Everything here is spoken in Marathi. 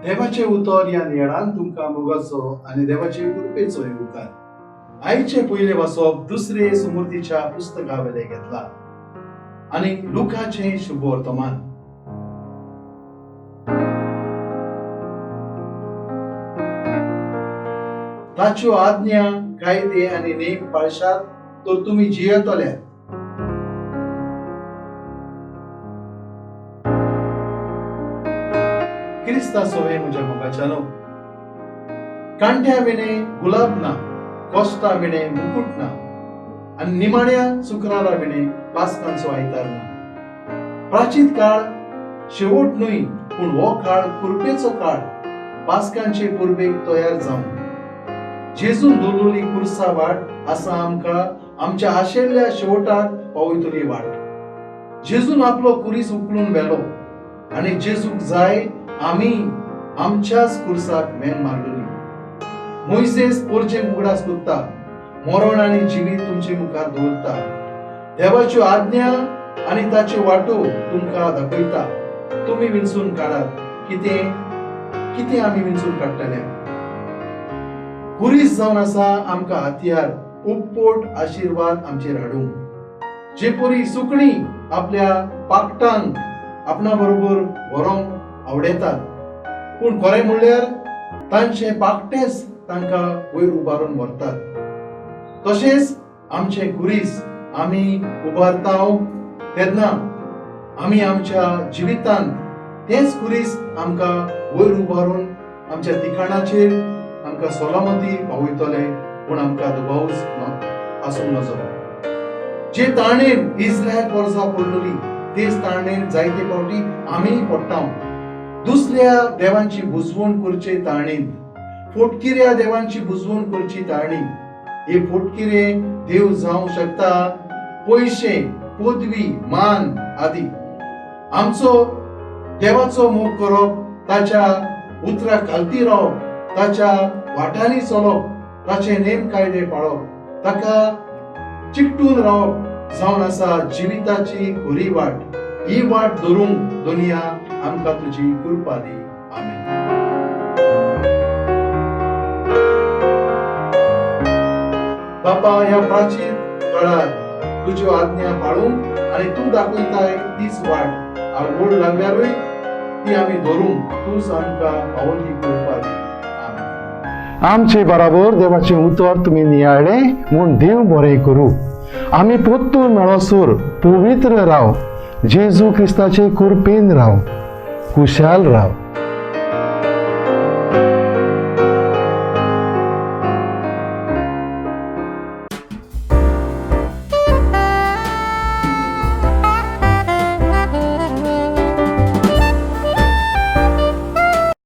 देवाचे उतर या नियळान तुमकां मोगाचो आनी देवाचे कृपेचो येवकार. आयचे पयले वाचप दुसरे सुमृतीच्या पुस्तका वेले घेतला आनी लुकाचे शुभ वर्तमान. ताच्यो आज्ञा कायदे आनी नेम पाळशात तर तुमी जियेतले. क्रिस्ताचो हे म्हज्या मोगाच्यानो, कांट्या विणे गुलाब ना, कोस्ता विणे मुकुट ना, आनी निमाण्या शुक्रारा विणे पास्कांचो आयतार ना. प्राचीन काळ शेवट न्हय, पूण हो काळ कृपेचो काळ. पास्कांचे पुर्वेक तयार जावन जेजून दवरलेली कुर्सा वाट आसा आमकां आमच्या आशेल्ल्या शेवटाक पावयतली वाट. जेजून आपलो कुरीस उखलून व्हेलो आनी जेजूक जाय आमी आमच्याच कुर्साक मेन मारलेली. मोइसेस पोरचे उगडास कोत्ता, मरण आनी जिवीत तुमचे मुखार दवरता. देवाच्यो आज्ञा आनी ताच्यो वाटो तुमकां दाखयता. तुमी विंचून काडात. कितें आमी विंचून काडटले? कुरीस जावन आसा आमकां हातयार, उपपोट आशिर्वाद आमचेर हाडूंक. जे पोरी सुकणी आपल्या पाकटांक आपणा बरोबर व्हरोंक आवडेतात, पूण खरें म्हणल्यार तांचे पाकटेच तांकां वयर उबारून व्हरतात. तशेंच आमचे कुरीस आमी उबारता तेन्ना आमी आमच्या जिवितांत तेच कुरीस आमकां वयर उबारून आमच्या ठिकाणाचेर आमकां सलामती पावयतले, पूण आमकां दुबावूच आसूंक नजो. जे ताणेन इस्रायल वर्सां पडलेली तेच ताणेन जायते फावटी आमी पडटा. दुसऱ्या देवांची बुजवण करचे ताणेन, फोटकिऱ्या देवांची बुजवण करची ताणेन. हे फोटकिरे देव जावंक शकता, पयशे, पदवी, मान आदी. आमचो देवाचो मोग करप, ताच्या उतराक खालती रावप, ताच्या वाटांनी चलप, ताचे नेम कायदे पाळप, ताका चिकटून रावप जावन आसा जिविताची खरी वाट. ही वाट धरूंक दुनिया आमकां तुजी कृपा दी. आमीन. बापा, ह्या प्राचीन काळात तुज्यो आज्ञा पाळूंक आनी तूं दाखयताय तीच वाट आवड लागल्यारूय ती आमी धरूंक तूंच आमकां पावोवंकी कृपा दी. आमीन. आमचे बराबर देवाचे उतर तुमी नियाळे म्हूण देव बरें करूं. आमी पोत्तून मेळोसोर पवित्र राव, जेजू क्रिस्ताचे कृपेन राव, खुशाल राव.